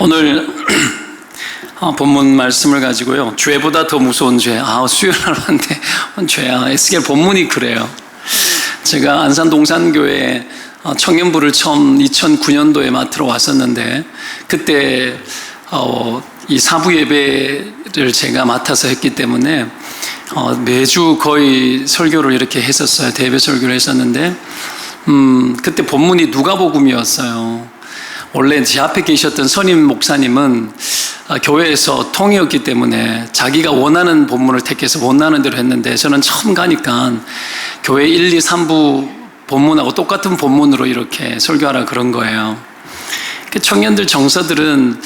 오늘 본문 말씀을 가지고요. 죄보다 더 무서운 죄. 수요일날 왔는데 죄야. 에스겔 본문이 그래요. 제가 안산 동산교회 청년부를 처음 2009년도에 맡으러 왔었는데 그때 이 사부 예배를 제가 맡아서 했기 때문에 매주 거의 설교를 이렇게 했었어요. 대배 설교를 했었는데 그때 본문이 누가복음이었어요. 원래 제 앞에 계셨던 선임 목사님은 교회에서 통이었기 때문에 자기가 원하는 본문을 택해서 원하는 대로 했는데 저는 처음 가니까 교회 1, 2, 3부 본문하고 똑같은 본문으로 이렇게 설교하라 그런 거예요. 청년들 정서들은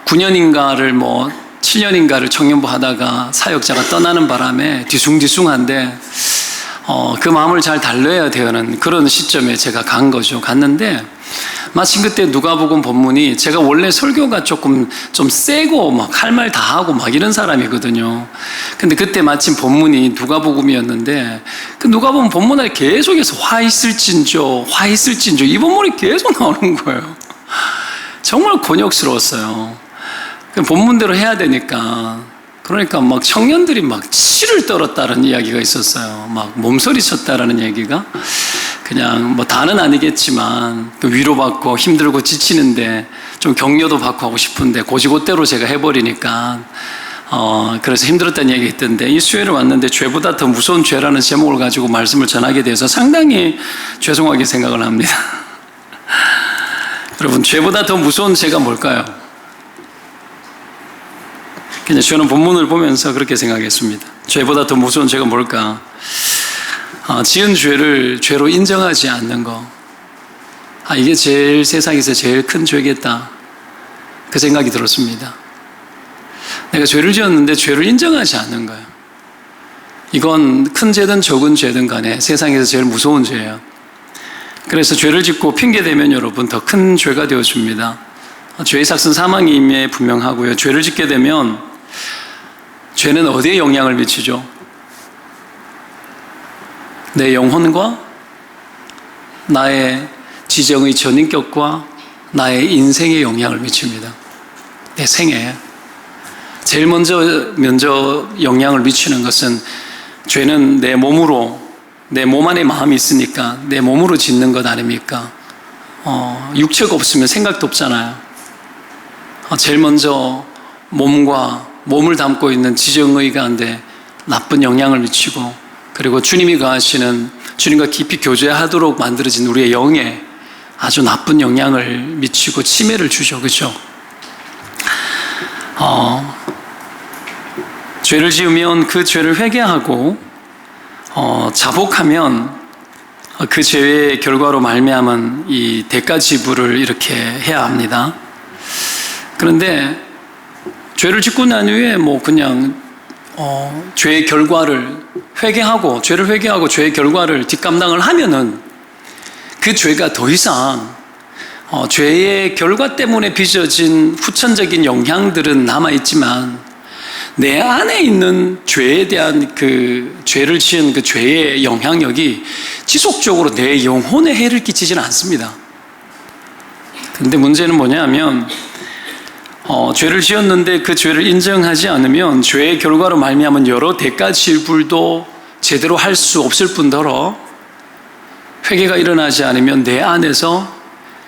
9년인가를 7년인가를 청년부 하다가 사역자가 떠나는 바람에 뒤숭뒤숭한데 그 마음을 잘 달래야 되는 그런 시점에 제가 갔는데 마침 그때 누가복음 본문이 제가 원래 설교가 조금 좀 세고 할 말 다 하고 이런 사람이거든요. 근데 그때 마침 본문이 누가복음이었는데 그 누가복음 본문에 계속해서 화 있을진저 이 본문이 계속 나오는 거예요. 정말 곤욕스러웠어요. 본문대로 해야 되니까. 그러니까 청년들이 치를 떨었다는 이야기가 있었어요. 몸서리 쳤다라는 얘기가 그냥 다는 아니겠지만 위로받고 힘들고 지치는데 좀 격려도 받고 하고 싶은데 고지고대로 제가 해버리니까 그래서 힘들었다는 얘기가 있던데 이 수요일에 왔는데 죄보다 더 무서운 죄라는 제목을 가지고 말씀을 전하게 돼서 상당히 죄송하게 생각을 합니다. 여러분, 죄보다 더 무서운 죄가 뭘까요? 그냥 저는 본문을 보면서 그렇게 생각했습니다. 죄보다 더 무서운 죄가 뭘까? 지은 죄를 죄로 인정하지 않는 거. 이게 제일 세상에서 제일 큰 죄겠다. 그 생각이 들었습니다. 내가 죄를 지었는데 죄를 인정하지 않는 거예요. 이건 큰 죄든 적은 죄든 간에 세상에서 제일 무서운 죄예요. 그래서 죄를 짓고 핑계대면 여러분 더 큰 죄가 되어줍니다. 죄의 삭은 사망임에 분명하고요. 죄를 짓게 되면 죄는 어디에 영향을 미치죠? 내 영혼과 나의 지정의 전인격과 나의 인생에 영향을 미칩니다. 내 생에. 제일 먼저 영향을 미치는 것은 죄는 내 몸 안에 마음이 있으니까 내 몸으로 짓는 것 아닙니까? 육체가 없으면 생각도 없잖아요. 제일 먼저 몸을 담고 있는 지정의 가운데 나쁜 영향을 미치고 그리고 주님이 거하시는 주님과 깊이 교제하도록 만들어진 우리의 영에 아주 나쁜 영향을 미치고 침해를 주죠. 그렇죠? 죄를 지으면 그 죄를 회개하고 자복하면 그 죄의 결과로 말미암은 이 대가 지불을 이렇게 해야 합니다. 그런데 죄를 짓고 난 후에 그냥 죄의 결과를 죄를 회개하고 죄의 결과를 뒷감당을 하면은 그 죄가 더 이상 죄의 결과 때문에 빚어진 후천적인 영향들은 남아있지만 내 안에 있는 죄에 대한 그 죄를 지은 그 죄의 영향력이 지속적으로 내 영혼에 해를 끼치지는 않습니다. 근데 문제는 뭐냐면 죄를 지었는데 그 죄를 인정하지 않으면 죄의 결과로 말미암은 여러 대가 지불도 제대로 할 수 없을 뿐더러 회개가 일어나지 않으면 내 안에서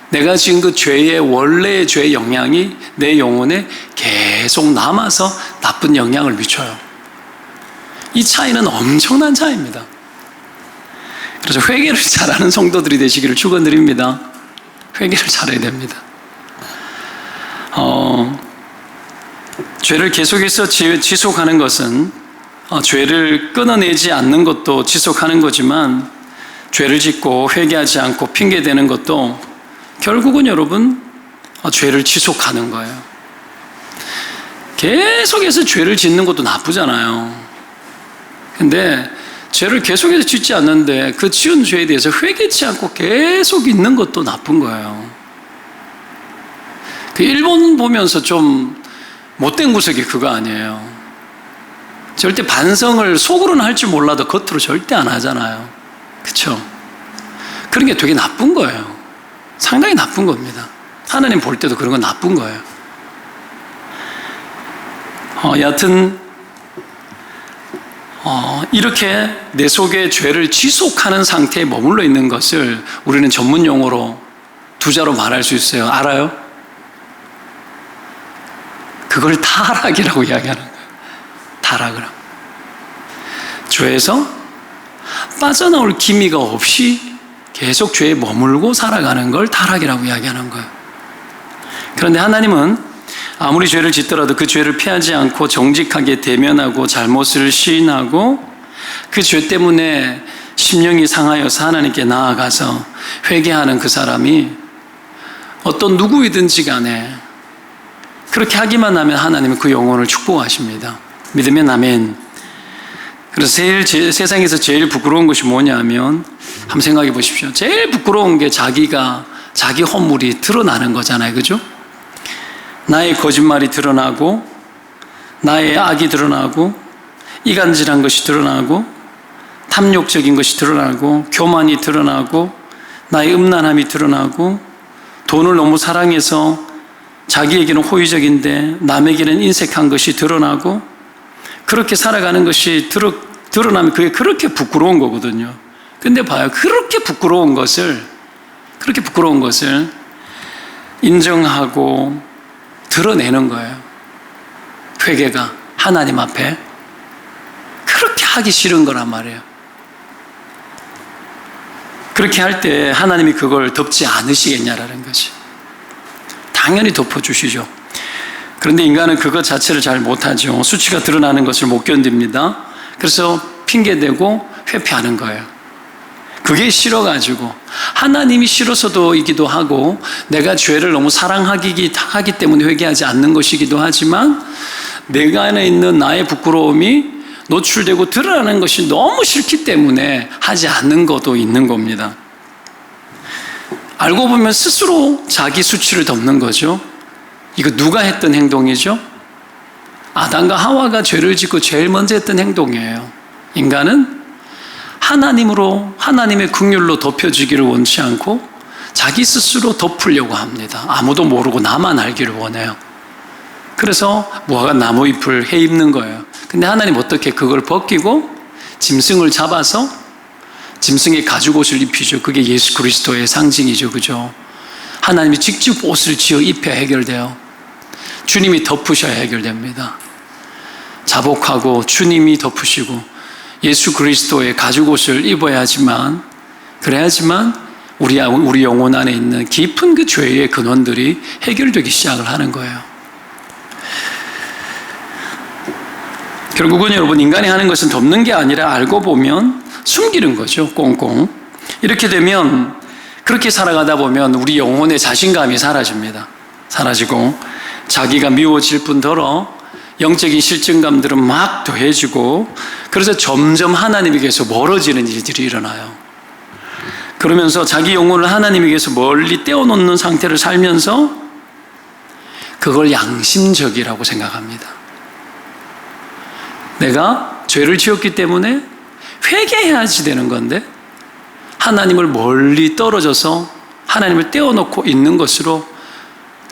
내가 지은 그 원래의 죄의 영향이 내 영혼에 계속 남아서 나쁜 영향을 미쳐요. 이 차이는 엄청난 차이입니다. 그래서 회개를 잘하는 성도들이 되시기를 축원드립니다. 회개를 잘해야 됩니다. 죄를 계속해서 지속하는 것은 죄를 끊어내지 않는 것도 지속하는 거지만 죄를 짓고 회개하지 않고 핑계대는 것도 결국은 여러분 죄를 지속하는 거예요. 계속해서 죄를 짓는 것도 나쁘잖아요. 근데 죄를 계속해서 짓지 않는데 그 지은 죄에 대해서 회개치 않고 계속 있는 것도 나쁜 거예요. 일본 보면서 좀 못된 구석이 그거 아니에요. 절대 반성을 속으로는 할 줄 몰라도 겉으로 절대 안 하잖아요. 그렇죠? 그런 게 되게 나쁜 거예요. 상당히 나쁜 겁니다. 하나님 볼 때도 그런 건 나쁜 거예요. 여하튼 이렇게 내 속에 죄를 지속하는 상태에 머물러 있는 것을 우리는 전문 용어로 두 자로 말할 수 있어요. 알아요? 그걸 타락이라고 이야기하는 거예요. 타락을. 죄에서 빠져나올 기미가 없이 계속 죄에 머물고 살아가는 걸 타락이라고 이야기하는 거예요. 그런데 하나님은 아무리 죄를 짓더라도 그 죄를 피하지 않고 정직하게 대면하고 잘못을 시인하고 그 죄 때문에 심령이 상하여서 하나님께 나아가서 회개하는 그 사람이 어떤 누구이든지 간에 그렇게 하기만 하면 하나님은 그 영혼을 축복하십니다. 믿으면 아멘. 그래서 세상에서 제일 부끄러운 것이 뭐냐면 한번 생각해 보십시오. 제일 부끄러운 게 자기 허물이 드러나는 거잖아요. 그죠? 나의 거짓말이 드러나고 나의 악이 드러나고 이간질한 것이 드러나고 탐욕적인 것이 드러나고 교만이 드러나고 나의 음란함이 드러나고 돈을 너무 사랑해서 자기에게는 호의적인데 남에게는 인색한 것이 드러나고 그렇게 살아가는 것이 드러나면 그게 그렇게 부끄러운 거거든요. 근데 봐요. 그렇게 부끄러운 것을 인정하고 드러내는 거예요. 회개가 하나님 앞에 그렇게 하기 싫은 거란 말이에요. 그렇게 할 때 하나님이 그걸 덮지 않으시겠냐라는 것이. 당연히 덮어주시죠. 그런데 인간은 그것 자체를 잘 못하죠. 수치가 드러나는 것을 못 견딥니다. 그래서 핑계대고 회피하는 거예요. 그게 싫어가지고 하나님이 싫어서도이기도 하고 내가 죄를 너무 사랑하기 때문에 회개하지 않는 것이기도 하지만 내가 안에 있는 나의 부끄러움이 노출되고 드러나는 것이 너무 싫기 때문에 하지 않는 것도 있는 겁니다. 알고 보면 스스로 자기 수치를 덮는 거죠. 이거 누가 했던 행동이죠? 아담과 하와가 죄를 짓고 제일 먼저 했던 행동이에요. 인간은 하나님의 긍휼로 덮여지기를 원치 않고 자기 스스로 덮으려고 합니다. 아무도 모르고 나만 알기를 원해요. 그래서 무화과 나무 잎을 해 입는 거예요. 근데 하나님 어떻게 그걸 벗기고 짐승을 잡아서 짐승의 가죽옷을 입히죠. 그게 예수 그리스도의 상징이죠. 그죠? 하나님이 직접 옷을 지어 입혀야 해결돼요. 주님이 덮으셔야 해결됩니다. 자복하고 주님이 덮으시고 예수 그리스도의 가죽옷을 입어야지만 그래야지만 우리 영혼 안에 있는 깊은 그 죄의 근원들이 해결되기 시작을 하는 거예요. 결국은 여러분 인간이 하는 것은 덮는 게 아니라 알고 보면 숨기는 거죠. 꽁꽁. 이렇게 되면 그렇게 살아가다 보면 우리 영혼의 자신감이 사라집니다. 사라지고 자기가 미워질 뿐더러 영적인 실증감들은 막 더해지고 그래서 점점 하나님에게서 멀어지는 일들이 일어나요. 그러면서 자기 영혼을 하나님에게서 멀리 떼어놓는 상태를 살면서 그걸 양심적이라고 생각합니다. 내가 죄를 지었기 때문에 회개해야지 되는 건데 하나님을 멀리 떨어져서 하나님을 떼어놓고 있는 것으로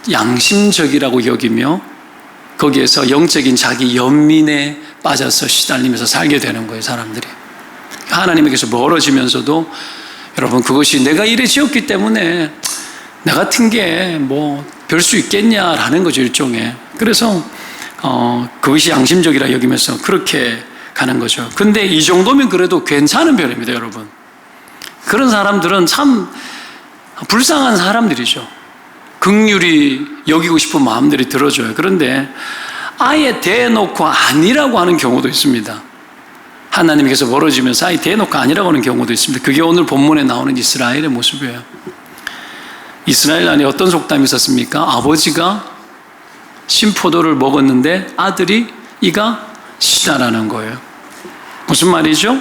양심적이라고 여기며 거기에서 영적인 자기 연민에 빠져서 시달리면서 살게 되는 거예요. 사람들이 하나님에게서 멀어지면서도 여러분 그것이 내가 이래 지었기 때문에 나 같은 게 뭐 별 수 있겠냐라는 거죠. 일종의. 그래서 그것이 양심적이라 여기면서 그렇게 가는 거죠. 근데 이 정도면 그래도 괜찮은 편입니다. 여러분 그런 사람들은 참 불쌍한 사람들이죠. 긍휼히 여기고 싶은 마음들이 들어줘요. 그런데 아예 대놓고 아니라고 하는 경우도 있습니다. 하나님께서 멀어지면서 아예 대놓고 아니라고 하는 경우도 있습니다. 그게 오늘 본문에 나오는 이스라엘의 모습이에요. 이스라엘 안에 어떤 속담이 있었습니까? 아버지가 신포도를 먹었는데 아들이 이가 시다라는 거예요. 무슨 말이죠?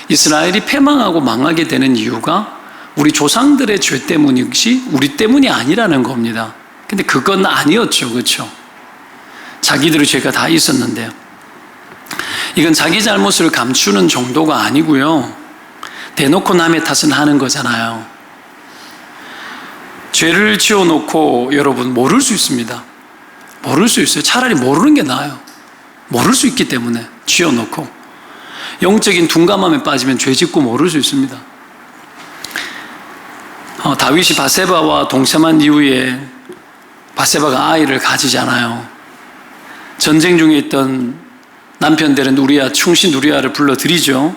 이스라엘이 패망하고 망하게 되는 이유가 우리 조상들의 죄 때문이지 우리 때문이 아니라는 겁니다. 근데 그건 아니었죠. 그렇죠? 자기들의 죄가 다 있었는데요. 이건 자기 잘못을 감추는 정도가 아니고요. 대놓고 남의 탓은 하는 거잖아요. 죄를 지어놓고 여러분 모를 수 있습니다. 모를 수 있어요. 차라리 모르는 게 나아요. 모를 수 있기 때문에 지어놓고. 영적인 둔감함에 빠지면 죄 짓고 모를 수 있습니다. 다윗이 바세바와 동침한 이후에 바세바가 아이를 가지잖아요. 전쟁 중에 있던 남편 되는 우리아, 충신 우리아를 불러들이죠.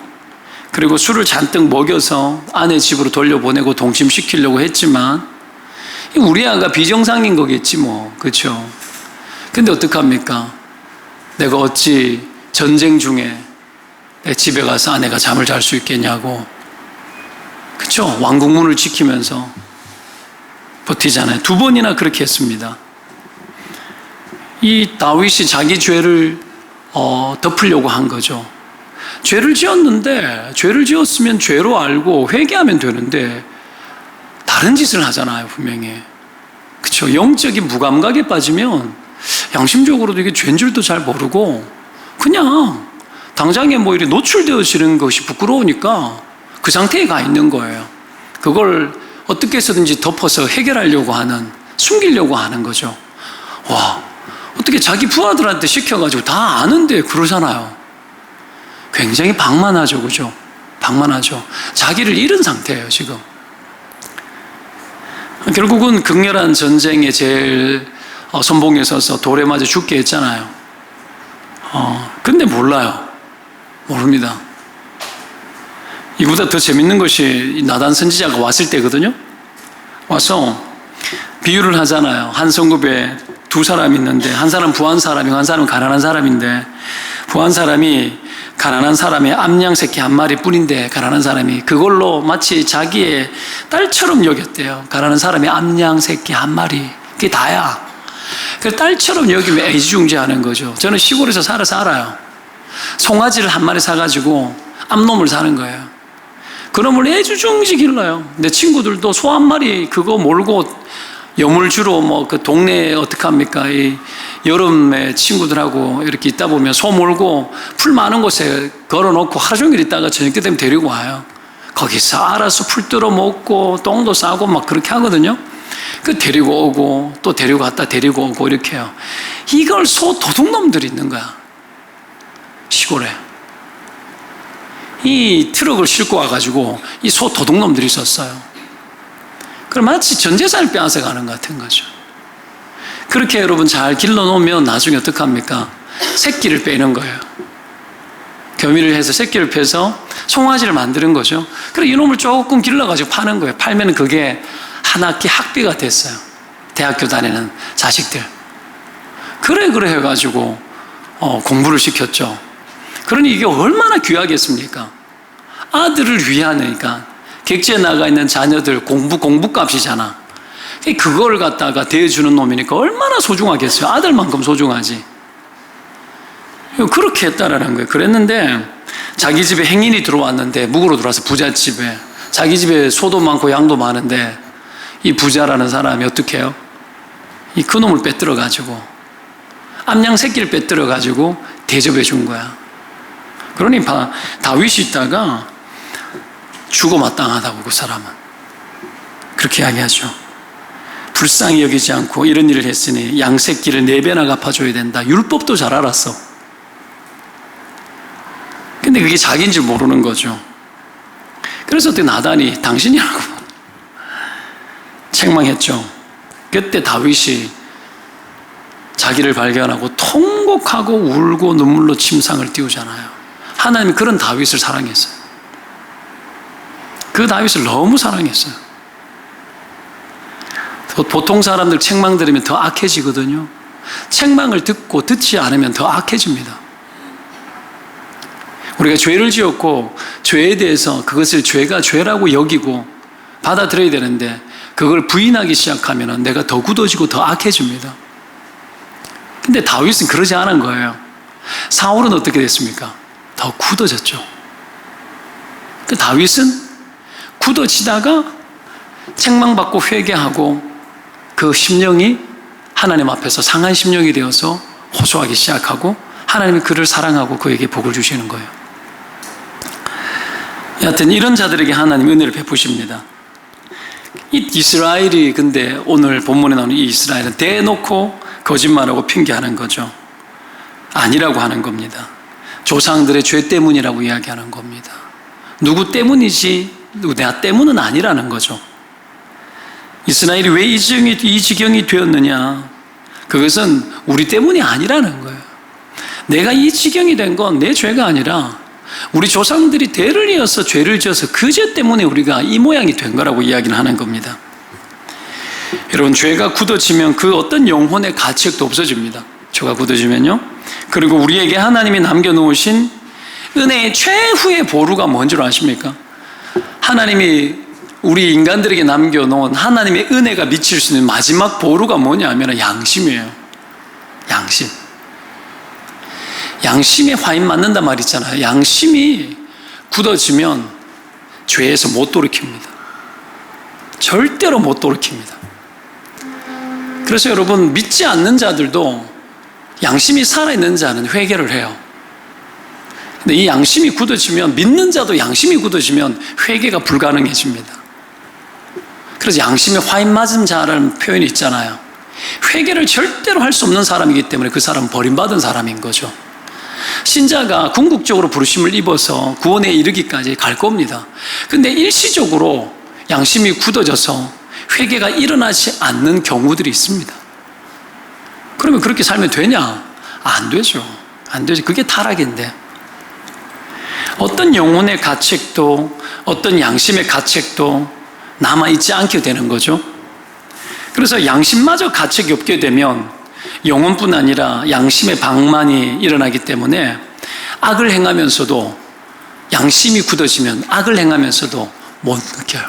그리고 술을 잔뜩 먹여서 아내 집으로 돌려보내고 동침시키려고 했지만 우리아가 비정상인 거겠지 뭐, 그렇죠? 근데 어떡합니까? 내가 어찌 전쟁 중에 내 집에 가서 아내가 잠을 잘 수 있겠냐고, 그렇죠? 왕국문을 지키면서 버티잖아요. 2번이나 그렇게 했습니다. 이 다윗이 자기 죄를 덮으려고 한 거죠. 죄를 지었는데, 죄를 지었으면 죄로 알고 회개하면 되는데 다른 짓을 하잖아요, 분명히. 그렇죠? 영적인 무감각에 빠지면 양심적으로도 이게 죄인 줄도 잘 모르고 그냥 당장에 뭐 이렇게 노출되어지는 것이 부끄러우니까 그 상태에 가 있는 거예요. 그걸 어떻게 해서든지 덮어서 해결하려고 하는, 숨기려고 하는 거죠. 와, 어떻게 자기 부하들한테 시켜가지고 다 아는데 그러잖아요. 굉장히 방만하죠, 그죠? 방만하죠. 자기를 잃은 상태예요, 지금. 결국은 극렬한 전쟁에 제일 선봉에 서서 돌에 맞아 죽게 했잖아요. 근데 몰라요. 모릅니다. 이보다 더 재밌는 것이 나단 선지자가 왔을 때거든요. 와서 비유를 하잖아요. 한 성읍에 2사람이 있는데 한 사람 부한 사람이고 한 사람은 가난한 사람인데, 부한 사람이 가난한 사람의 암양 새끼 한 마리 뿐인데 가난한 사람이 그걸로 마치 자기의 딸처럼 여겼대요. 가난한 사람의 암양 새끼 한 마리, 그게 다야. 그 딸처럼 여기면 애지중지하는 거죠. 저는 시골에서 살아서 알아요. 송아지를 한 마리 사가지고 암놈을 사는 거예요. 그놈을 애지중지 길러요. 내 친구들도 소 한 마리 그거 몰고 여물주로 뭐 그 동네에 어떡합니까? 이 여름에 친구들하고 이렇게 있다 보면 소 몰고 풀 많은 곳에 걸어놓고 하루 종일 있다가 저녁 때 되면 데리고 와요. 거기서 알아서 풀 뜯어 먹고 똥도 싸고 막 그렇게 하거든요. 그 데리고 오고 또 데리고 갔다 데리고 오고 이렇게 해요. 이걸 소 도둑놈들이 있는 거야, 시골에. 이 트럭을 싣고 와가지고 이 소 도둑놈들이 있었어요. 그럼 마치 전 재산을 빼앗아 가는 것 같은 거죠. 그렇게 여러분 잘 길러놓으면 나중에 어떡합니까? 새끼를 빼는 거예요. 겸위를 해서 새끼를 빼서 송아지를 만드는 거죠. 그래서 이놈을 조금 길러가지고 파는 거예요. 팔면 그게 한 학기 학비가 됐어요. 대학교 다니는 자식들. 그래 해가지고 공부를 시켰죠. 그러니 이게 얼마나 귀하겠습니까? 아들을 위하니까 객지에 나가 있는 자녀들 공부값이잖아. 그걸 갖다가 대해주는 놈이니까 얼마나 소중하겠어요. 아들만큼 소중하지. 그렇게 했다라는 거예요. 그랬는데 자기 집에 행인이 들어왔는데, 묵으로 들어와서 부잣집에, 자기 집에 소도 많고 양도 많은데 이 부자라는 사람이 어떻게 해요? 이 그놈을 빼들어가지고, 암양 새끼를 빼들어가지고 대접해 준 거야. 그러니 다윗이 있다가 죽어마땅하다고, 그 사람은. 그렇게 이야기하죠. 불쌍히 여기지 않고 이런 일을 했으니 양새끼를 4배나 갚아줘야 된다. 율법도 잘 알았어. 근데 그게 자기인 줄 모르는 거죠. 그래서 그때 나단이 당신이라고 책망했죠. 그때 다윗이 자기를 발견하고 통곡하고 울고 눈물로 침상을 띄우잖아요. 하나님이 그런 다윗을 사랑했어요. 그 다윗을 너무 사랑했어요. 보통 사람들 책망 들으면 더 악해지거든요. 책망을 듣지 않으면 더 악해집니다. 우리가 죄를 지었고 죄에 대해서 그것을 죄가 죄라고 여기고 받아들여야 되는데 그걸 부인하기 시작하면 내가 더 굳어지고 더 악해집니다. 근데 다윗은 그러지 않은 거예요. 사울은 어떻게 됐습니까? 더 굳어졌죠. 그 다윗은 굳어지다가 책망받고 회개하고 그 심령이 하나님 앞에서 상한 심령이 되어서 호소하기 시작하고 하나님이 그를 사랑하고 그에게 복을 주시는 거예요. 여하튼 이런 자들에게 하나님 은혜를 베푸십니다. 이 이스라엘이 근데 오늘 본문에 나오는 이 이스라엘은 대놓고 거짓말하고 핑계하는 거죠. 아니라고 하는 겁니다. 조상들의 죄 때문이라고 이야기하는 겁니다. 누구 때문이지 나 때문은 아니라는 거죠. 이스라엘이 왜 이 지경이 되었느냐? 그것은 우리 때문이 아니라는 거예요. 내가 이 지경이 된 건 내 죄가 아니라 우리 조상들이 대를 이어서 죄를 지어서 그 죄 때문에 우리가 이 모양이 된 거라고 이야기를 하는 겁니다. 여러분, 죄가 굳어지면 그 어떤 영혼의 가책도 없어집니다. 죄가 굳어지면요. 그리고 우리에게 하나님이 남겨놓으신 은혜의 최후의 보루가 뭔지 아십니까? 하나님이 우리 인간들에게 남겨놓은 하나님의 은혜가 미칠 수 있는 마지막 보루가 뭐냐면 양심이에요. 양심. 양심에 화인 맞는단 말 있잖아요. 양심이 굳어지면 죄에서 못 돌이킵니다. 절대로 못 돌이킵니다. 그래서 여러분, 믿지 않는 자들도 양심이 살아있는 자는 회개를 해요. 근데 이 양심이 굳어지면, 믿는 자도 양심이 굳어지면 회개가 불가능해집니다. 그래서 양심에 화인 맞은 자라는 표현이 있잖아요. 회개를 절대로 할 수 없는 사람이기 때문에 그 사람은 버림받은 사람인 거죠. 신자가 궁극적으로 부르심을 입어서 구원에 이르기까지 갈 겁니다. 근데 일시적으로 양심이 굳어져서 회개가 일어나지 않는 경우들이 있습니다. 그러면 그렇게 살면 되냐? 안 되죠. 안 되죠. 그게 타락인데. 어떤 영혼의 가책도 어떤 양심의 가책도 남아있지 않게 되는 거죠. 그래서 양심마저 가책이 없게 되면 영혼뿐 아니라 양심의 방만이 일어나기 때문에 악을 행하면서도, 양심이 굳어지면 악을 행하면서도 못 느껴요.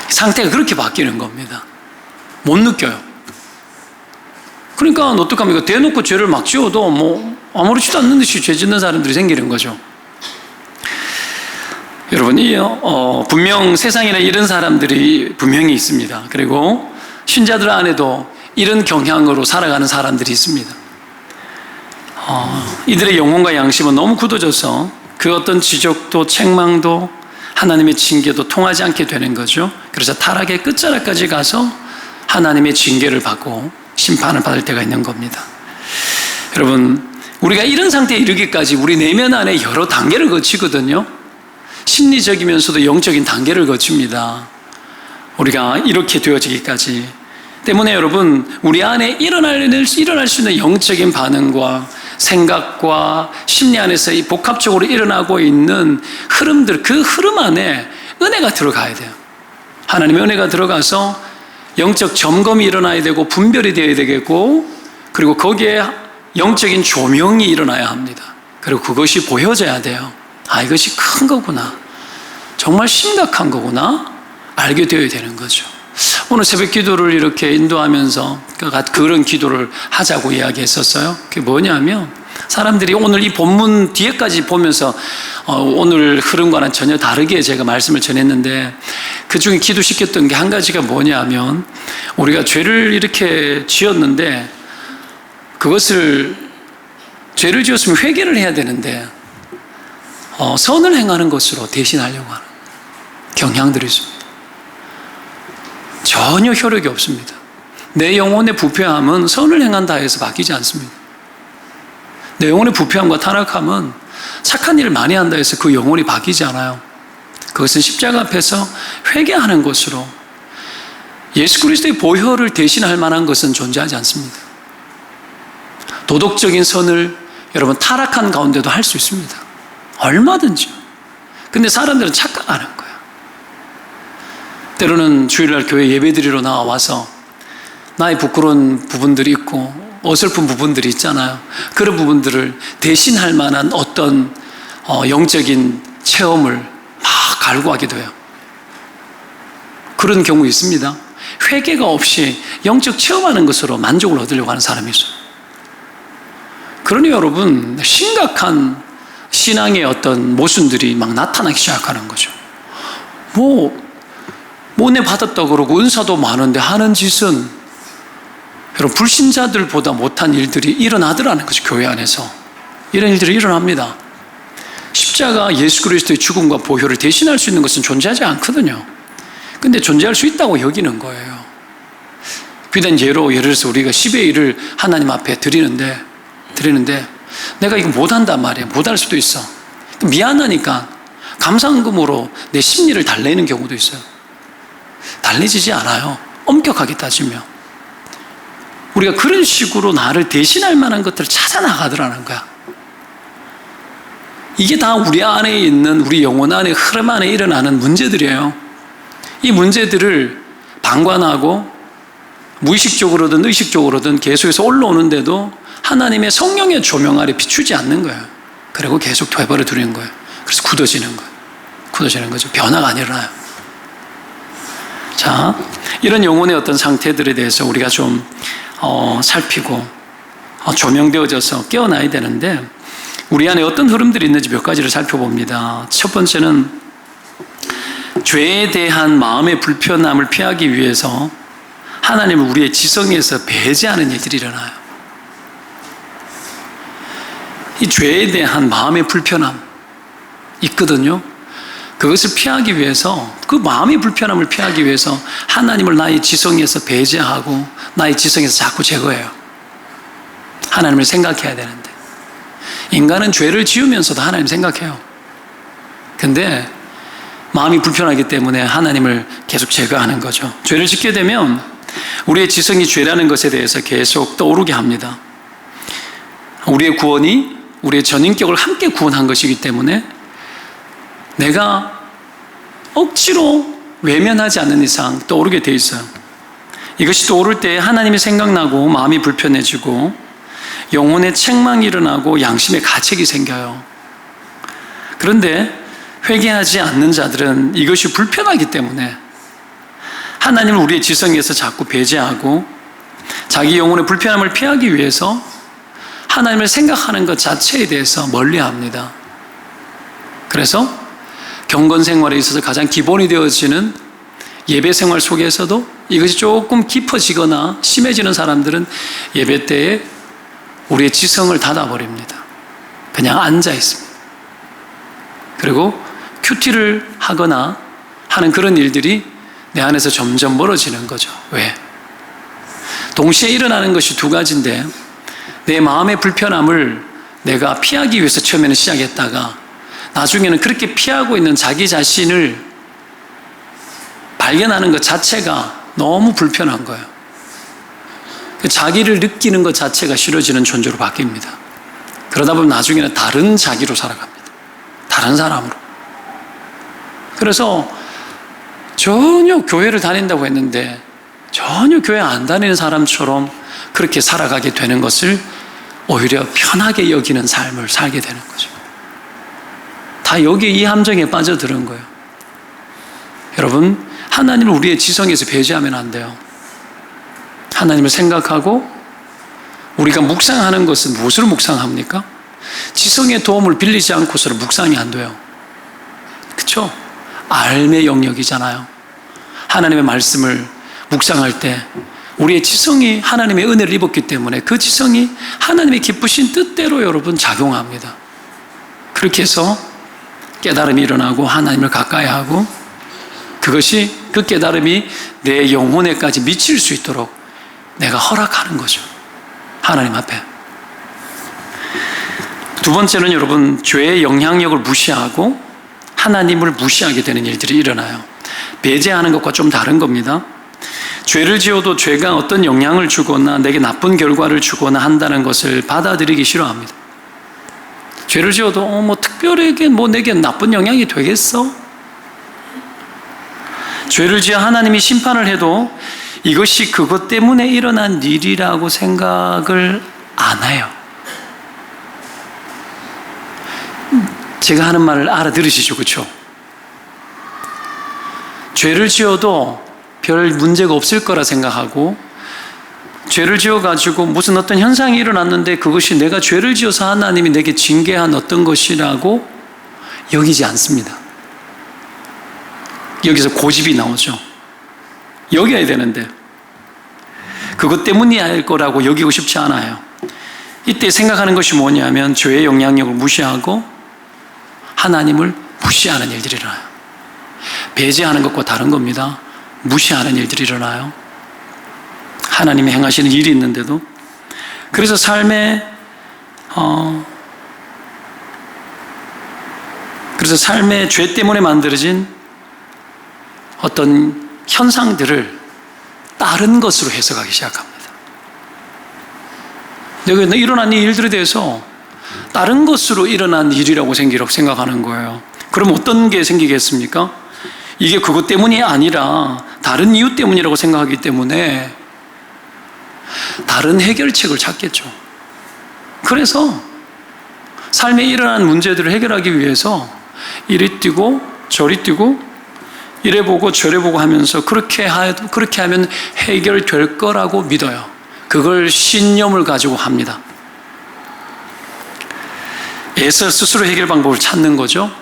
상태가 그렇게 바뀌는 겁니다. 못 느껴요. 그러니까 어떡합니까? 대놓고 죄를 막 지어도 뭐 아무렇지도 않는 듯이 죄 짓는 사람들이 생기는 거죠. 여러분, 분명 세상에는 이런 사람들이 분명히 있습니다. 그리고 신자들 안에도 이런 경향으로 살아가는 사람들이 있습니다. 이들의 영혼과 양심은 너무 굳어져서 그 어떤 지적도 책망도 하나님의 징계도 통하지 않게 되는 거죠. 그래서 타락의 끝자락까지 가서 하나님의 징계를 받고 심판을 받을 때가 있는 겁니다. 여러분, 우리가 이런 상태에 이르기까지 우리 내면 안에 여러 단계를 거치거든요. 심리적이면서도 영적인 단계를 거칩니다. 우리가 이렇게 되어지기까지. 때문에 여러분, 우리 안에 일어날 수 있는 영적인 반응과 생각과 심리 안에서 이 복합적으로 일어나고 있는 흐름들, 그 흐름 안에 은혜가 들어가야 돼요. 하나님의 은혜가 들어가서 영적 점검이 일어나야 되고 분별이 되어야 되겠고, 그리고 거기에 영적인 조명이 일어나야 합니다. 그리고 그것이 보여져야 돼요. 아, 이것이 큰 거구나, 정말 심각한 거구나 알게 되어야 되는 거죠. 오늘 새벽 기도를 이렇게 인도하면서 그런 기도를 하자고 이야기했었어요. 그게 뭐냐면, 사람들이 오늘 이 본문 뒤에까지 보면서 오늘 흐름과는 전혀 다르게 제가 말씀을 전했는데, 그 중에 기도시켰던 게 한 가지가 뭐냐면, 우리가 죄를 이렇게 지었는데 죄를 지었으면 회개를 해야 되는데 선을 행하는 것으로 대신하려고 하는 경향들이 있습니다. 전혀 효력이 없습니다. 내 영혼의 부패함은 선을 행한다 해서 바뀌지 않습니다. 내 영혼의 부패함과 타락함은 착한 일을 많이 한다 해서 그 영혼이 바뀌지 않아요. 그것은 십자가 앞에서 회개하는 것으로, 예수 그리스도의 보혈을 대신할 만한 것은 존재하지 않습니다. 도덕적인 선을 여러분 타락한 가운데도 할 수 있습니다. 얼마든지요. 근데 사람들은 착각 안 한 거예요. 때로는 주일날 교회 예배드리러 나와서 나의 부끄러운 부분들이 있고 어설픈 부분들이 있잖아요. 그런 부분들을 대신할 만한 어떤 영적인 체험을 막 갈구하게 돼요. 그런 경우 있습니다. 회개가 없이 영적 체험하는 것으로 만족을 얻으려고 하는 사람이 있어요. 그러니 여러분, 심각한 신앙의 어떤 모순들이 막 나타나기 시작하는 거죠. 은혜 받았다 그러고 은사도 많은데 하는 짓은 여러분 불신자들보다 못한 일들이 일어나더라는 거죠. 교회 안에서 이런 일들이 일어납니다. 십자가 예수 그리스도의 죽음과 보혈을 대신할 수 있는 것은 존재하지 않거든요. 근데 존재할 수 있다고 여기는 거예요. 비단 예를 들어서 우리가 10의 1을 하나님 앞에 드리는데 내가 이거 못한단 말이에요. 못할 수도 있어. 미안하니까 감사금으로 내 심리를 달래는 경우도 있어요. 달래지지 않아요. 엄격하게 따지면. 우리가 그런 식으로 나를 대신할 만한 것들을 찾아 나가더라는 거야. 이게 다 우리 안에 있는, 우리 영혼 안에, 흐름 안에 일어나는 문제들이에요. 이 문제들을 방관하고 무의식적으로든 의식적으로든 계속해서 올라오는데도 하나님의 성령의 조명 아래 비추지 않는 거예요. 그리고 계속 되버려 두는 거예요. 그래서 굳어지는 거예요. 굳어지는 거죠. 변화가 안 일어나요. 자, 이런 영혼의 어떤 상태들에 대해서 우리가 좀 살피고 조명되어져서 깨어나야 되는데, 우리 안에 어떤 흐름들이 있는지 몇 가지를 살펴봅니다. 첫 번째는 죄에 대한 마음의 불편함을 피하기 위해서 하나님을 우리의 지성에서 배제하는 일들이 일어나요. 이 죄에 대한 마음의 불편함 있거든요. 그것을 피하기 위해서, 그 마음의 불편함을 피하기 위해서 하나님을 나의 지성에서 배제하고 나의 지성에서 자꾸 제거해요. 하나님을 생각해야 되는데, 인간은 죄를 지으면서도 하나님 생각해요. 근데 마음이 불편하기 때문에 하나님을 계속 제거하는 거죠. 죄를 짓게 되면 우리의 지성이 죄라는 것에 대해서 계속 떠오르게 합니다. 우리의 구원이 우리의 전인격을 함께 구원한 것이기 때문에 내가 억지로 외면하지 않는 이상 떠오르게 돼 있어요. 이것이 떠오를 때 하나님이 생각나고 마음이 불편해지고 영혼의 책망이 일어나고 양심의 가책이 생겨요. 그런데 회개하지 않는 자들은 이것이 불편하기 때문에 하나님을 우리의 지성에서 자꾸 배제하고 자기 영혼의 불편함을 피하기 위해서 하나님을 생각하는 것 자체에 대해서 멀리합니다. 그래서 경건 생활에 있어서 가장 기본이 되어지는 예배 생활 속에서도 이것이 조금 깊어지거나 심해지는 사람들은 예배 때에 우리의 지성을 닫아버립니다. 그냥 앉아 있습니다. 그리고 큐티를 하거나 하는 그런 일들이 내 안에서 점점 멀어지는 거죠. 왜? 동시에 일어나는 것이 두 가지인데, 내 마음의 불편함을 내가 피하기 위해서 처음에는 시작했다가 나중에는 그렇게 피하고 있는 자기 자신을 발견하는 것 자체가 너무 불편한 거예요. 자기를 느끼는 것 자체가 싫어지는 존재로 바뀝니다. 그러다 보면 나중에는 다른 자기로 살아갑니다. 다른 사람으로. 그래서 전혀 교회를 다닌다고 했는데 전혀 교회 안 다니는 사람처럼 그렇게 살아가게 되는 것을 오히려 편하게 여기는 삶을 살게 되는 거죠. 다 여기 이 함정에 빠져드는 거예요. 여러분, 하나님을 우리의 지성에서 배제하면 안 돼요. 하나님을 생각하고 우리가 묵상하는 것은 무엇으로 묵상합니까? 지성의 도움을 빌리지 않고서는 묵상이 안 돼요. 그렇죠? 알의 영역이잖아요. 하나님의 말씀을 묵상할 때 우리의 지성이 하나님의 은혜를 입었기 때문에 그 지성이 하나님의 기쁘신 뜻대로 여러분 작용합니다. 그렇게 해서 깨달음이 일어나고 하나님을 가까이 하고 그것이, 그 깨달음이 내 영혼에까지 미칠 수 있도록 내가 허락하는 거죠. 하나님 앞에. 두 번째는 여러분, 죄의 영향력을 무시하고 하나님을 무시하게 되는 일들이 일어나요. 배제하는 것과 좀 다른 겁니다. 죄를 지어도 죄가 어떤 영향을 주거나 내게 나쁜 결과를 주거나 한다는 것을 받아들이기 싫어합니다. 죄를 지어도 특별하게 내게 나쁜 영향이 되겠어? 죄를 지어 하나님이 심판을 해도 이것이 그것 때문에 일어난 일이라고 생각을 안 해요. 제가 하는 말을 알아들으시죠? 그렇죠? 죄를 지어도 별 문제가 없을 거라 생각하고, 죄를 지어가지고 무슨 어떤 현상이 일어났는데 그것이 내가 죄를 지어서 하나님이 내게 징계한 어떤 것이라고 여기지 않습니다. 여기서 고집이 나오죠. 여겨야 되는데 그것 때문이야 할 거라고 여기고 싶지 않아요. 이때 생각하는 것이 뭐냐면 죄의 영향력을 무시하고 하나님을 무시하는 일들이 일어나요. 배제하는 것과 다른 겁니다. 무시하는 일들이 일어나요. 하나님이 행하시는 일이 있는데도. 그래서 삶의 죄 때문에 만들어진 어떤 현상들을 다른 것으로 해석하기 시작합니다. 내가 일어난 이 일들에 대해서 다른 것으로 일어난 일이라고 생각하는 거예요. 그럼 어떤 게 생기겠습니까? 이게 그것 때문이 아니라 다른 이유 때문이라고 생각하기 때문에 다른 해결책을 찾겠죠. 그래서 삶에 일어난 문제들을 해결하기 위해서 이리 뛰고 저리 뛰고 이래 보고 저래 보고 하면서 그렇게 하면 해결될 거라고 믿어요. 그걸 신념을 가지고 합니다. 애써 스스로 해결 방법을 찾는 거죠.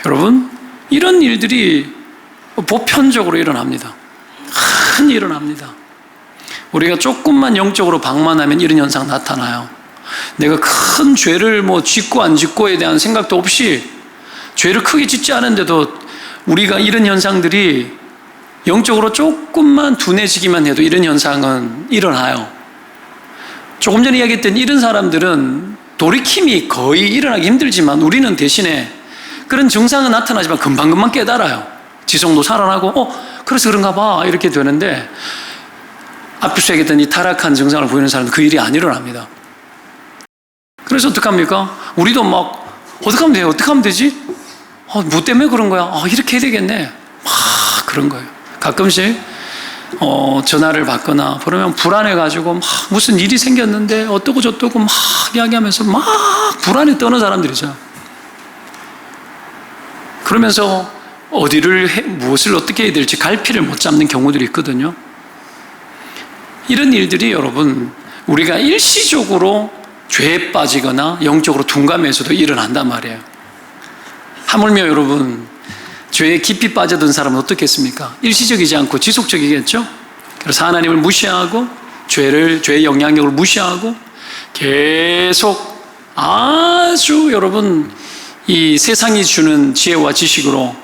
여러분, 이런 일들이 보편적으로 일어납니다. 흔히 일어납니다. 우리가 조금만 영적으로 방만하면 이런 현상 나타나요. 내가 큰 죄를 짓고 안 짓고에 대한 생각도 없이 죄를 크게 짓지 않은데도 우리가 이런 현상들이 영적으로 조금만 둔해지기만 해도 이런 현상은 일어나요. 조금 전에 이야기했던 이런 사람들은 돌이킴이 거의 일어나기 힘들지만 우리는 대신에 그런 증상은 나타나지만 금방금방 깨달아요. 지성도 살아나고 그래서 그런가 봐 이렇게 되는데 앞에서 얘기했던 이 타락한 증상을 보이는 사람은 그 일이 안 일어납니다. 그래서 어떡합니까? 우리도 어떻게 하면 돼요? 어떻게 하면 되지? 뭐 때문에 그런 거야? 이렇게 해야 되겠네. 그런 거예요. 가끔씩 전화를 받거나 그러면 불안해가지고 무슨 일이 생겼는데 어떠고 저떠고 이야기하면서 불안에 떠는 사람들이죠. 그러면서 무엇을 어떻게 해야 될지 갈피를 못 잡는 경우들이 있거든요. 이런 일들이 여러분 우리가 일시적으로 죄에 빠지거나 영적으로 둔감해서도 일어난단 말이에요. 하물며 여러분 죄에 깊이 빠져든 사람은 어떻겠습니까? 일시적이지 않고 지속적이겠죠? 그래서 하나님을 무시하고 죄의 영향력을 무시하고 계속 아주 여러분 이 세상이 주는 지혜와 지식으로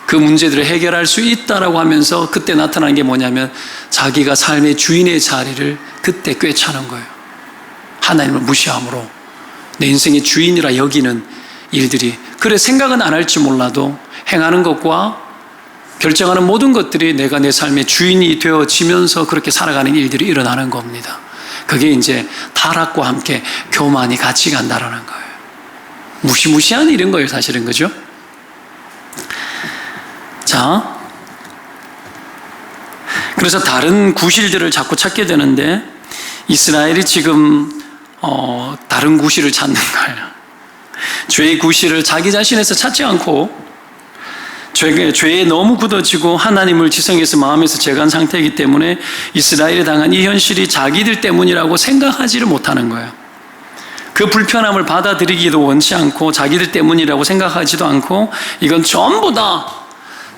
그 문제들을 해결할 수 있다라고 하면서 그때 나타나는 게 뭐냐면 자기가 삶의 주인의 자리를 그때 꿰차는 거예요. 하나님을 무시함으로 내 인생의 주인이라 여기는 일들이 그래 생각은 안 할지 몰라도 행하는 것과 결정하는 모든 것들이 내가 내 삶의 주인이 되어지면서 그렇게 살아가는 일들이 일어나는 겁니다. 그게 이제 타락과 함께 교만이 같이 간다라는 거예요. 무시무시한 일인 거예요, 사실은. 그죠? 자, 그래서 다른 구실들을 자꾸 찾게 되는데 이스라엘이 지금 다른 구실을 찾는 거예요. 죄의 구실을 자기 자신에서 찾지 않고 죄에 너무 굳어지고 하나님을 지성에서 마음에서 제거한 상태이기 때문에 이스라엘이 당한 이 현실이 자기들 때문이라고 생각하지를 못하는 거예요. 그 불편함을 받아들이기도 원치 않고 자기들 때문이라고 생각하지도 않고 이건 전부 다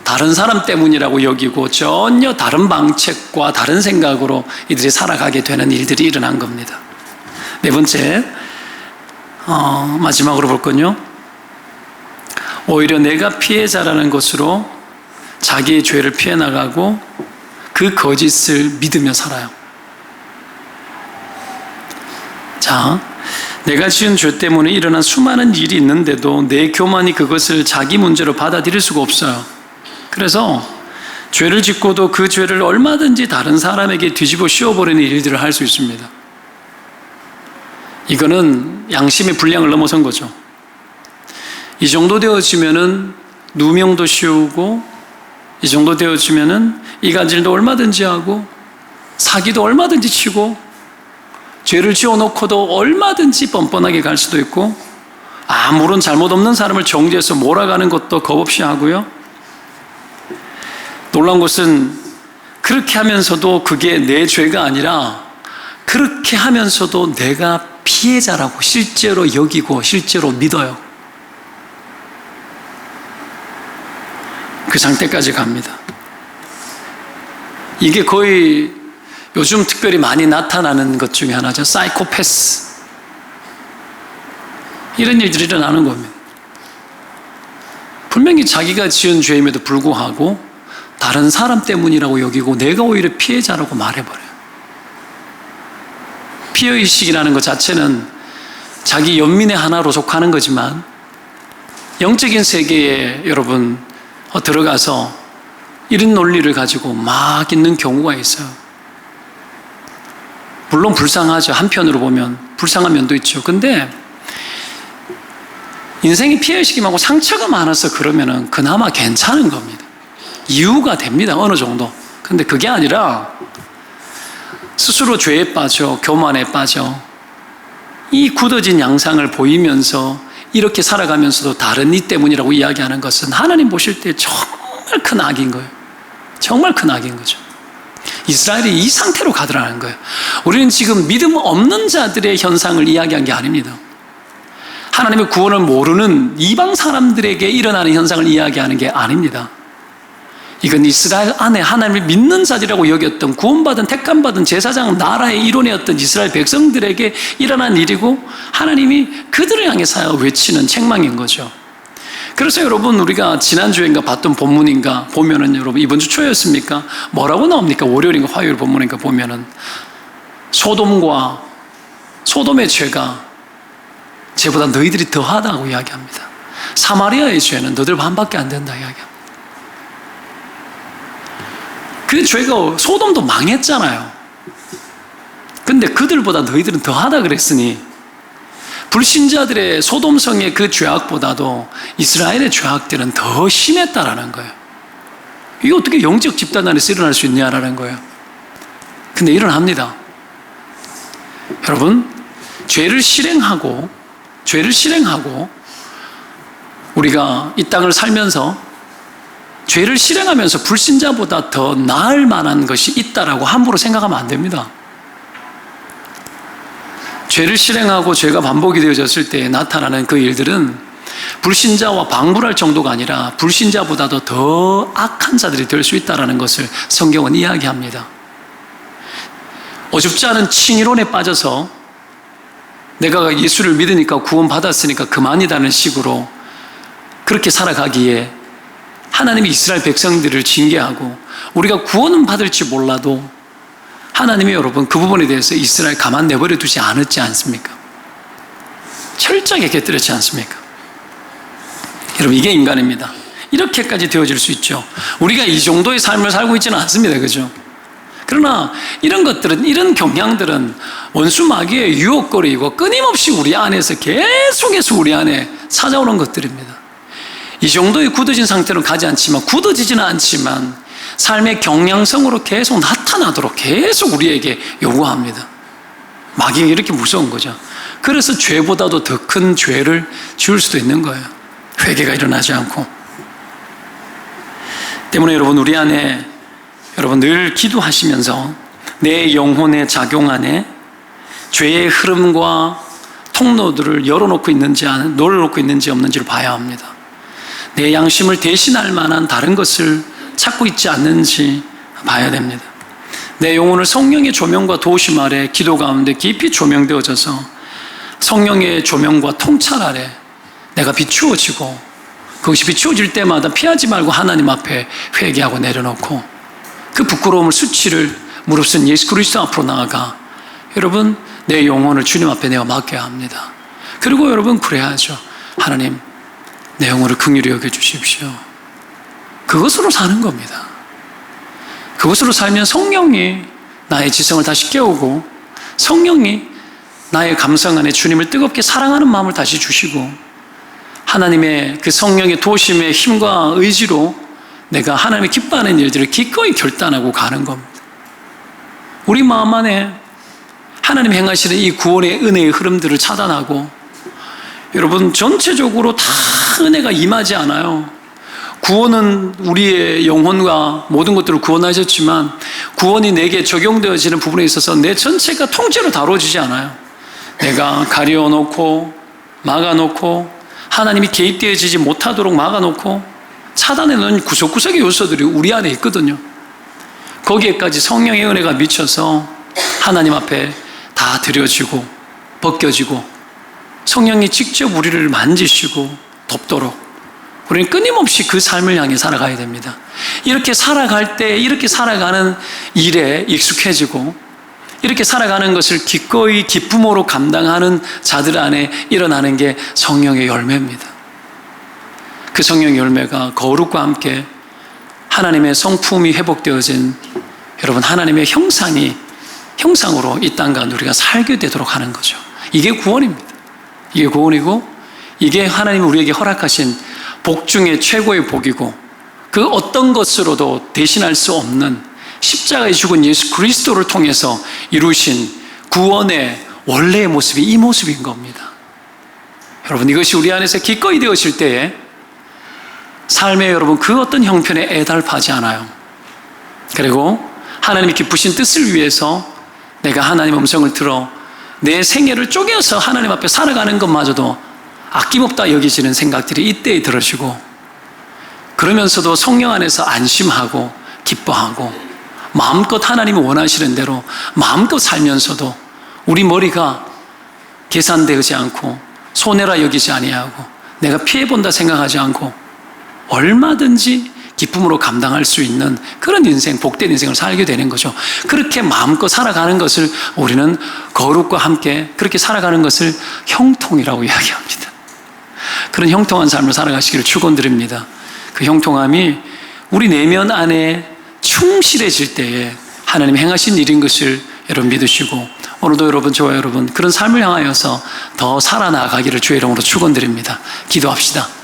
다른 사람 때문이라고 여기고 전혀 다른 방책과 다른 생각으로 이들이 살아가게 되는 일들이 일어난 겁니다. 네 번째, 마지막으로 볼 건요. 오히려 내가 피해자라는 것으로 자기의 죄를 피해 나가고 그 거짓을 믿으며 살아요. 자, 내가 지은 죄 때문에 일어난 수많은 일이 있는데도 내 교만이 그것을 자기 문제로 받아들일 수가 없어요. 그래서 죄를 짓고도 그 죄를 얼마든지 다른 사람에게 뒤집어 씌워버리는 일들을 할 수 있습니다. 이거는 양심의 분량을 넘어선 거죠. 이 정도 되어지면은 누명도 씌우고 이 정도 되어지면은 이간질도 얼마든지 하고 사기도 얼마든지 치고 죄를 지어놓고도 얼마든지 뻔뻔하게 갈 수도 있고 아무런 잘못 없는 사람을 정죄해서 몰아가는 것도 겁없이 하고요. 놀라운 것은 그렇게 하면서도 그게 내 죄가 아니라 그렇게 하면서도 내가 피해자라고 실제로 여기고 실제로 믿어요. 그 상태까지 갑니다. 이게 거의 요즘 특별히 많이 나타나는 것 중에 하나죠. 사이코패스. 이런 일들이 일어나는 겁니다. 분명히 자기가 지은 죄임에도 불구하고 다른 사람 때문이라고 여기고 내가 오히려 피해자라고 말해버려요. 피해의식이라는 것 자체는 자기 연민의 하나로 속하는 거지만 영적인 세계에 여러분 들어가서 이런 논리를 가지고 막 있는 경우가 있어요. 물론 불쌍하죠. 한편으로 보면 불쌍한 면도 있죠. 근데 인생에 피해의식이 많고 상처가 많아서 그러면은 그나마 괜찮은 겁니다. 이유가 됩니다. 어느 정도. 근데 그게 아니라 스스로 죄에 빠져 교만에 빠져 이 굳어진 양상을 보이면서 이렇게 살아가면서도 다른 이 때문이라고 이야기하는 것은 하나님 보실 때 정말 큰 악인 거예요. 정말 큰 악인 거죠. 이스라엘이 이 상태로 가더라는 거예요. 우리는 지금 믿음 없는 자들의 현상을 이야기한 게 아닙니다. 하나님의 구원을 모르는 이방 사람들에게 일어나는 현상을 이야기하는 게 아닙니다. 이건 이스라엘 안에 하나님을 믿는 자들이라고 여겼던 구원받은 택함받은 제사장 나라의 일원이었던 이스라엘 백성들에게 일어난 일이고 하나님이 그들을 향해서 외치는 책망인 거죠. 그래서 여러분 우리가 지난주인가 봤던 본문인가 보면은 여러분 이번 주 초였습니까? 뭐라고 나옵니까? 월요일인가 화요일 본문인가 보면은 소돔의 죄가 죄보다 너희들이 더하다고 이야기합니다. 사마리아의 죄는 너희들 반밖에 안 된다 이야기합니다. 그 죄가 소돔도 망했잖아요. 근데 그들보다 너희들은 더하다 그랬으니 불신자들의 소돔성의 그 죄악보다도 이스라엘의 죄악들은 더 심했다라는 거예요. 이게 어떻게 영적 집단 안에서 일어날 수 있냐라는 거예요. 근데 일어납니다. 여러분, 죄를 실행하고 우리가 이 땅을 살면서 죄를 실행하면서 불신자보다 더 나을 만한 것이 있다라고 함부로 생각하면 안 됩니다. 죄를 실행하고 죄가 반복이 되어졌을 때 나타나는 그 일들은 불신자와 방불할 정도가 아니라 불신자보다도 더 악한 자들이 될 수 있다는 것을 성경은 이야기합니다. 어줍지 않은 칭의론에 빠져서 내가 예수를 믿으니까 구원받았으니까 그만이라는 식으로 그렇게 살아가기에 하나님이 이스라엘 백성들을 징계하고 우리가 구원은 받을지 몰라도 하나님이 여러분 그 부분에 대해서 이스라엘 가만 내버려 두지 않았지 않습니까? 철저하게 곁들였지 않습니까? 여러분 이게 인간입니다. 이렇게까지 되어질 수 있죠. 우리가 이 정도의 삶을 살고 있지는 않습니다. 그죠? 그러나 이런 것들은, 이런 경향들은 원수 마귀의 유혹거리이고 끊임없이 우리 안에서 계속해서 우리 안에 찾아오는 것들입니다. 이 정도의 굳어진 상태로 가지 않지만, 굳어지지는 않지만 삶의 경향성으로 계속 나타나도록 계속 우리에게 요구합니다. 마귀가 이렇게 무서운 거죠. 그래서 죄보다도 더 큰 죄를 지을 수도 있는 거예요. 회개가 일어나지 않고. 때문에 여러분 우리 안에 여러분 늘 기도하시면서 내 영혼의 작용 안에 죄의 흐름과 통로들을 열어놓고 있는지 놀아놓고 있는지 없는지를 봐야 합니다. 내 양심을 대신할 만한 다른 것을 찾고 있지 않는지 봐야 됩니다. 내 영혼을 성령의 조명과 도우심 아래 기도 가운데 깊이 조명되어져서 성령의 조명과 통찰 아래 내가 비추어지고 그것이 비추어질 때마다 피하지 말고 하나님 앞에 회개하고 내려놓고 그 부끄러움을 수치를 무릅쓴 예수 그리스도 앞으로 나아가 여러분 내 영혼을 주님 앞에 내어 맡겨야 합니다. 그리고 여러분 그래야죠. 하나님 내 영혼을 긍휼히 여겨주십시오. 그것으로 사는 겁니다. 그것으로 살면 성령이 나의 지성을 다시 깨우고 성령이 나의 감성 안에 주님을 뜨겁게 사랑하는 마음을 다시 주시고 하나님의 그 성령의 도심의 힘과 의지로 내가 하나님의 기뻐하는 일들을 기꺼이 결단하고 가는 겁니다. 우리 마음 안에 하나님 행하시는 이 구원의 은혜의 흐름들을 차단하고 여러분 전체적으로 다 은혜가 임하지 않아요. 구원은 우리의 영혼과 모든 것들을 구원하셨지만 구원이 내게 적용되어지는 부분에 있어서 내 전체가 통째로 다뤄지지 않아요. 내가 가려놓고 막아놓고 하나님이 개입되어지지 못하도록 막아놓고 차단해놓은 구석구석의 요소들이 우리 안에 있거든요. 거기에까지 성령의 은혜가 미쳐서 하나님 앞에 다 드려지고 벗겨지고 성령이 직접 우리를 만지시고 돕도록 우리는 끊임없이 그 삶을 향해 살아가야 됩니다. 이렇게 살아갈 때 이렇게 살아가는 일에 익숙해지고 이렇게 살아가는 것을 기꺼이 기쁨으로 감당하는 자들 안에 일어나는 게 성령의 열매입니다. 그 성령의 열매가 거룩과 함께 하나님의 성품이 회복되어진 여러분 하나님의 형상으로 이 땅 가운데 우리가 살게 되도록 하는 거죠. 이게 구원입니다. 이게 구원이고 이게 하나님이 우리에게 허락하신 복 중에 최고의 복이고 그 어떤 것으로도 대신할 수 없는 십자가에 죽은 예수 그리스도를 통해서 이루신 구원의 원래의 모습이 이 모습인 겁니다. 여러분 이것이 우리 안에서 기꺼이 되어질 때에 삶에 여러분 그 어떤 형편에 애달파지 않아요. 그리고 하나님이 기쁘신 뜻을 위해서 내가 하나님의 음성을 들어 내 생애를 쪼개서 하나님 앞에 살아가는 것마저도 아낌없다 여기지는 생각들이 이때에 들어지고 그러면서도 성령 안에서 안심하고 기뻐하고 마음껏 하나님이 원하시는 대로 마음껏 살면서도 우리 머리가 계산되지 않고 손해라 여기지 아니하고 내가 피해본다 생각하지 않고 얼마든지 기쁨으로 감당할 수 있는 그런 인생, 복된 인생을 살게 되는 거죠. 그렇게 마음껏 살아가는 것을 우리는 거룩과 함께 그렇게 살아가는 것을 형통이라고 이야기합니다. 그런 형통한 삶을 살아가시기를 축원드립니다. 그 형통함이 우리 내면 안에 충실해질 때에 하나님 행하신 일인 것을 여러분 믿으시고 오늘도 여러분, 저와 여러분 그런 삶을 향하여서 더 살아나가기를 주의 이름으로 축원드립니다. 기도합시다.